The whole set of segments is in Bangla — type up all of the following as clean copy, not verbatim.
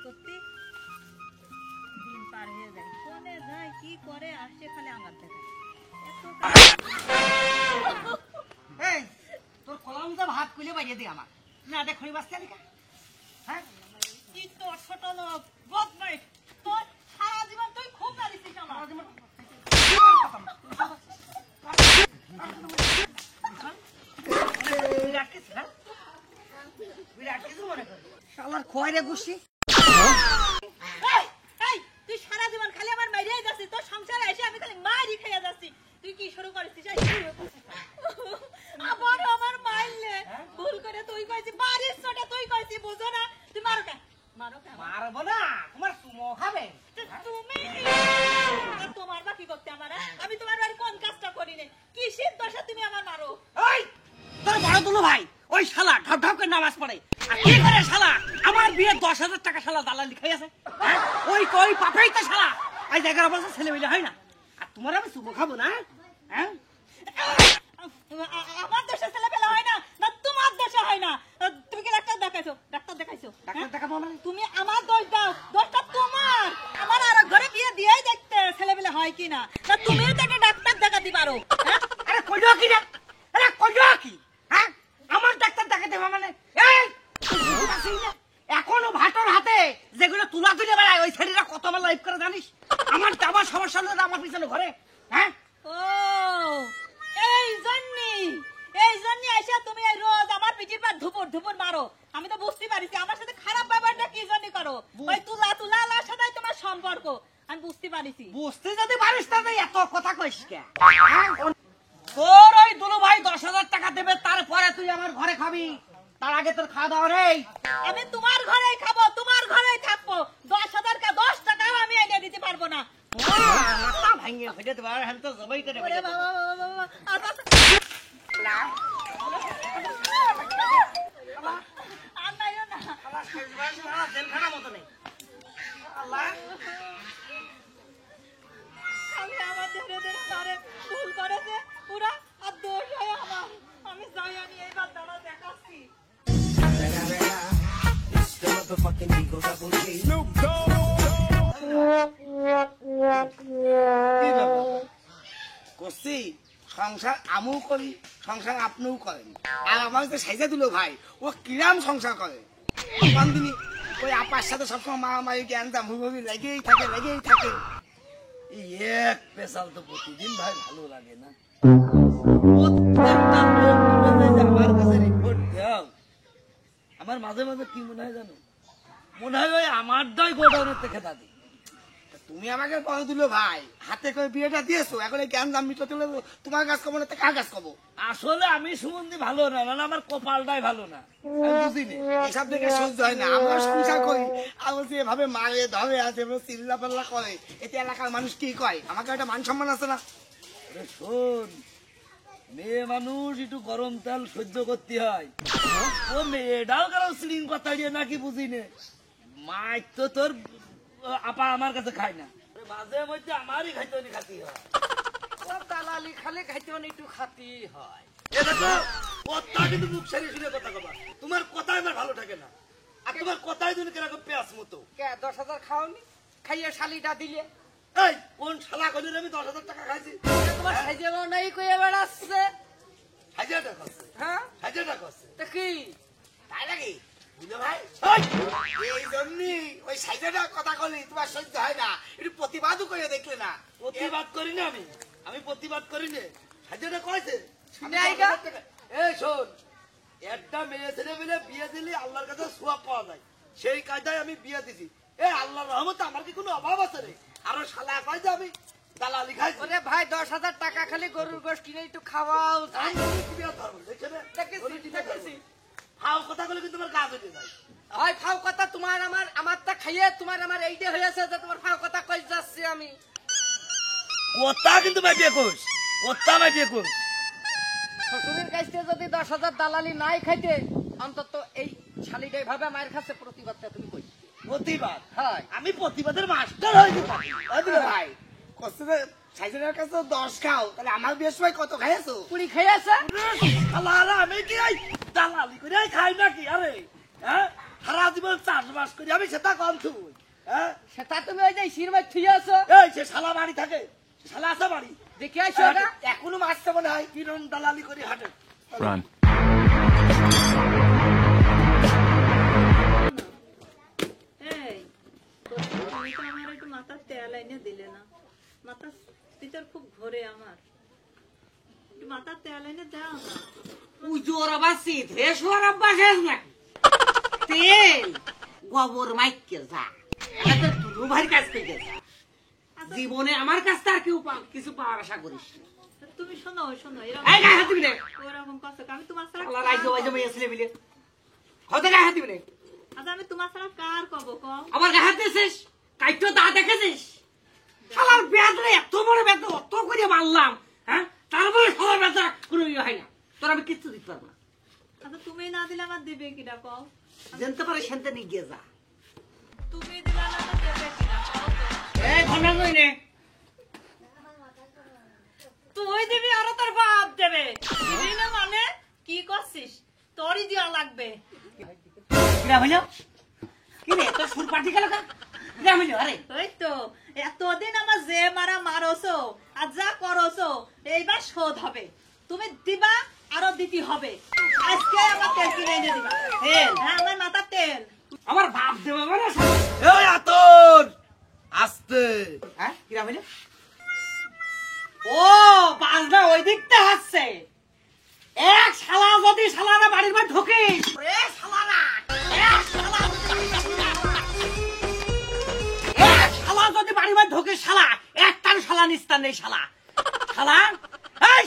করতে দিন পার হয়ে যায়, কোনে যায় কি করে আসে খালি আঙার দেখায়। এই তোর কলমটা ভাত কুলে বাড়িয়ে দে আমার না দেখনি বাঁচতে লিখা। হ্যাঁ কি তোর ছোট লোক বদমাইশ, তোর সারা জীবন তুই খুব মারিছিস আমার। শালার খোয়াইরে গুছি তুই সারা জীবন খালি আমার মাইরিয়াই যাচ্ছিস, তোর সংসারে এসে আমি খালি মারি খেয়ে যাচ্ছি। তুই কি শুরু করেছিস? আবার আমার মারলে ভুল করে তুই কইছিস, বাড়ির ছোটে তুই কইছিস, বুঝো না? তুই মারো কেন? মারো কেন? মারবো না, তোমার চুমো খাবে। তুমি তোমার বা কি করতে আমার? আমি তোমার বাড়ি কোন কাজটা করি নে? কিসের দোষে তুমি আমার মারো? ওই তোর বড় দুলু ভাই ওই শালা ঢপ ঢপ করে নামাজ পড়ে আর কি করে শালা আমার বিয়ে 10,000 টাকা শালা দালালি খাই আছে। ওই কই পাপেই তো শালা আজ 11 বছর ছেলে মেয়ে হয় না আর তোমার আমি চুমো খাবো না। হ্যাঁ আমার দেশে ছেলে পেলে হয় না, না তোমার দেশে হয় না? তুমি কি ডাক্তার দেখাইছো? ডাক্তার দেখাইছো? ডাক্তার দেখাবো মানে তুমি আমার দোষ দাও, দোষটা তোমার। আমার আর ঘরে বিয়ে দিয়েই দেখতে ছেলে পেলে হয় কিনা, না তুমিও তাকে ডাক্তার দেখাতে পারো। আরে কইলো কি না, আরে কইলো কি? হ্যাঁ আমার ডাক্তার দেখাতে হবে মানে এই এখনো ভাটর হাতে যেগুলো তুলা তুলে বেড়ায় ওই ছেলেরা কত আমার লাইফ করে জানিস? আমার আমার সমস্যা হলো আমার পিছনে ঘরে। হ্যাঁ ও এই জন্যই এসে তুমি এই রোজ আমার পিঠির পর ধুপুর ধুপুর মারো। আমি তো বুঝতে পারিছি আমার সাথে খারাপ ব্যাপারটা কি জন্য করো। ওই তুলার সাথে তোমার সম্পর্ক আমি বুঝতে পারিছি। বুঝতে যদি পারিস তাহলে এত কথা কইস কে? তোর ওই দুলু ভাই 10,000 টাকা দেবে, তারপরে তুই আমার ঘরে খাবি, তার আগে তোর খাওয়া দাওয়া নেই। আমি তোমার ঘরেই খাবো, তোমার ঘরেই থাকবো। 10,000 কা 10 টাকাও আমি এনে দিতে পারবো না। মাথা ভাঙিয়ে ফেটে দেবো আর তো জবাই করে ওরে বাবা বাবা বাবা, না আর নাইও না। জেলখানা মতো নেই। আল্লাহ আমি আমার ধরে ধরে তারে ভুল করেছে পুরা, আর দোষ হয় আমার। আমি যাই আমি এইবার দাঁড়া দেখাচ্ছি। করছি সংসার আমিও করি, সংসার আপনিও করেন, আর আমার যে সাইজা দিল ভাই ও কিরাম সংসার করে। দিনই ওই আপার সাথে সবসময় মারামারি জ্ঞানটা মুভি লেগেই থাকে। এক পেশাল তো প্রতিদিন ভাই ভালো লাগে না। প্রত্যেকটা লোক আমার কাছে রিপোর্ট দাও, আমার মাঝে মাঝে কি মনে হয় জানো, মনে হয় ওই আমার দই গোডাউনের থেকে দাদি। তুমি আমাকে কল দিল ভাই, হাতে করে বিয়েটা দিয়েছো, এখন এই জ্ঞান দাম মিটাতে হলে তোমার কাজ কবো না তো কার কাজ কবো? আসলে আমি সুগন্ধি ভালো না, মানে আমার কপালটাই ভালো না, বুঝিনি এসব থেকে সহ্য হয় না। আমরা সংসার করি আমার যেভাবে মারে ধরে আছে চিল্লা পাল্লা করে, এতে এলাকার মানুষ কি কয়? আমাকে একটা মান সম্মান আছে না? শোন, মেয়ে মানুষ একটু গরম তেল সহ্য করতে হয়, ও মেয়েটাও কারো সিলিং কথা দিয়ে নাকি বুঝিনে। মাই তো তোর আপা আমার কাছে খায় না, মাঝে মধ্যে আমারই খাইতে খাতি হয়। দালালি খালে খাইতে একটু খাতি হয়। কথা কিন্তু মুখ সারিয়ে শুনে কথা কবা, তোমার কথাই আমার ভালো থাকে না, আর তোমার কথাই তুমি কিরকম পেঁয়াজ মতো। 10,000 খাওনি, খাইয়ে শালিটা দিলে। এই কোন শালা কইলে আমি 10,000 টাকা খাইছি? তোমার সাইজে নাই কইয়া বেড়াচ্ছে। হাজার টাকা আছে? হ্যাঁ 1000 টাকা আছে তো কি তাই নাকি? বুঝলো ভাই এই জন্যই ওই সাইজেটা কথা কলি তোমার সহ্য হয় না, একটু প্রতিবাদও করে দেখলে না। প্রতিবাদ করি না আমি প্রতিবাদ করি না। সাইজেটা কয়েছে এই শোন, একটা মেয়ে ছেলে মিলে বিয়ে দিলে আল্লাহর কাছে সোয়াব পাওয়া যায়, সেই কায়দায় আমি বিয়ে দিছি। আল্লাহর রহমতে আমার কি কোনো অভাব আছে রে? আরো শালা কয় যে আমি দালালি খাই। ওরে ভাই 10,000 টাকা খালি গরুর গোশত কিনে একটু খাওয়াও। ফাও কথা বলে কিন্তু তোমার গা বেঁধে যায়। হয় ফাও কথা তোমার আমারটা খাইয়ে তোমার আমার এইটা হয়েছে যে তোমার ফাও কথা কই যাচ্ছি আমি। কথা কিন্তু বাইটিয়ে কইস, কথা বাইটিয়ে কইস। শ্বশুরের কাছে যদি 10,000 দালালি নাই খাইতে অন্তত এই শালিটাই ভাবে মায়ের কাছে প্রতিবাদটা তুমি কই। প্রতিবাদ? হ্যাঁ আমি প্রতিবাদের মাস্টার হইতে পারি। ভাই কষ্টে সাইজের কাছে 10 খাও, তাহলে আমার বিয়ের সময় কত খাইছো? 20 খাইছে। আমি কি দালালি করে খাই নাকি? আরে হ্যাঁ সারা জীবন চাষবাস করি আমি সেটা কম তুই হ্যাঁ সেটা তুমি ওই যে সিরমাই থুই আছো এই সে শালা বাড়ি থাকে শালা আছে বাড়ি দেখে আসো ওটা এখনো মারছে মনে হয় কিরণ দালালি করে হাঁটে Run. এই তুমি তো আমার একটু মাথার তেল এনে দিলে না মাথার ভিতর খুব ঘোরে আমার একটু মাথার তেল এনে দাও না উজোর আবার শীত হেসোর আব্বা শেষ নাকি তেল গোবর মাইকে যা এটা তুলু ভাইয়ের কাছ থেকে যা জীবনে আমার কাছ থেকে আর কেউ কিছু পাওয়ার আশা করিস না। তুমি শোনো শোনো এই গায়ে হাত দিবি না ওরকম কথা আমি তোমার ছাড়া আল্লাহ রাইজো ওইজো মেয়ে ছেলে মিলে হতে গায়ে হাত দিবি না আচ্ছা আমি তোমার ছাড়া কার কব কম আবার গায়ে হাত দিয়েছিস কাইটো দা দেখেছিস শালার বেদরে এত বড় বেদ অত করে মারলাম হ্যাঁ তারপরে শালার বেদা কোনো ইয়ে হয় না তোর আমি কিচ্ছু দিতে পারবো না আচ্ছা তুমি না দিলে আমার দেবে কিনা কও জানতে পারে সেনতে নিয়ে গিয়ে যা তুমি দিলে না আমার দেবে কিনা কও তো। এই ঘন্টা কই নে তুই দিবি আর তোর বাপ দেবে দিবি না মানে কি করছিস তোরই দেওয়া লাগবে কিরা হইল কি রে তোর ফুল পার্টি গেল কা কিরা হইল আরে ওই তো এতদিন আমার যে মারা মারোছো আর যা করোছো এইবার শোধ হবে তুমি দিবা আরো দিতে হবে আজকে আমার তেল কিনে এনে দিবা তেল হ্যাঁ আমার মাথার তেল আমার বাপ দেবে মানে এই আতর আস্তে হ্যাঁ কিরা হইল ও বাজনা ওই দিকতে হাসছে এক শালা যদি শালারা বাড়ির মধ্যে ঢোকিস এ শালারা এক শালা এক শালা যদি বাড়ির মধ্যে ঢোকিস শালা একটার শালা নিস্তার নেই শালা শালা এই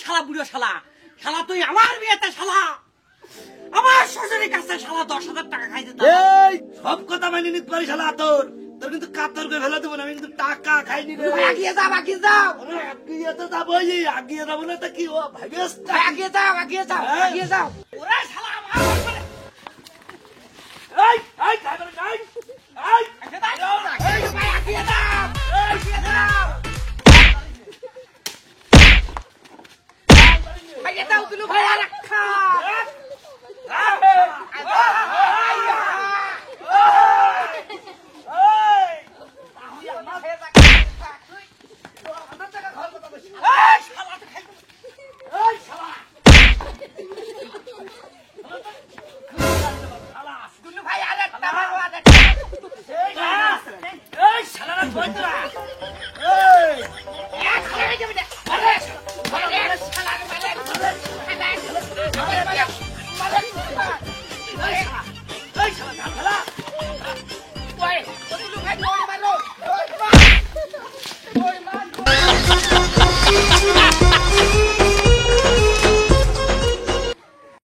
শালা বুড়ো শালা শালা তুই আমার বিয়েতে শালা আমার শ্বশুরের কাছে শালা 10,000 টাকা খাইতে এই সব কথা মেনে নিতে পারি শালা আতর তোর কিন্তু কাতর করে ফেলে দেবো না আমি কিন্তু টাকা খাইনি রে আগিয়ে যাও আগিয়ে যাও আরে আগিয়ে তো যাবোই আগিয়ে যাবো না তো কি ও ভাবিস আগিয়ে যাও আগিয়ে যাও আগিয়ে যাও ওরে শালা আমার বাড়ি এই এই খাইবার গাই এই আগিয়ে যাও আগিয়ে যাও আগিয়ে যাও তুলু ভাই রাখা এই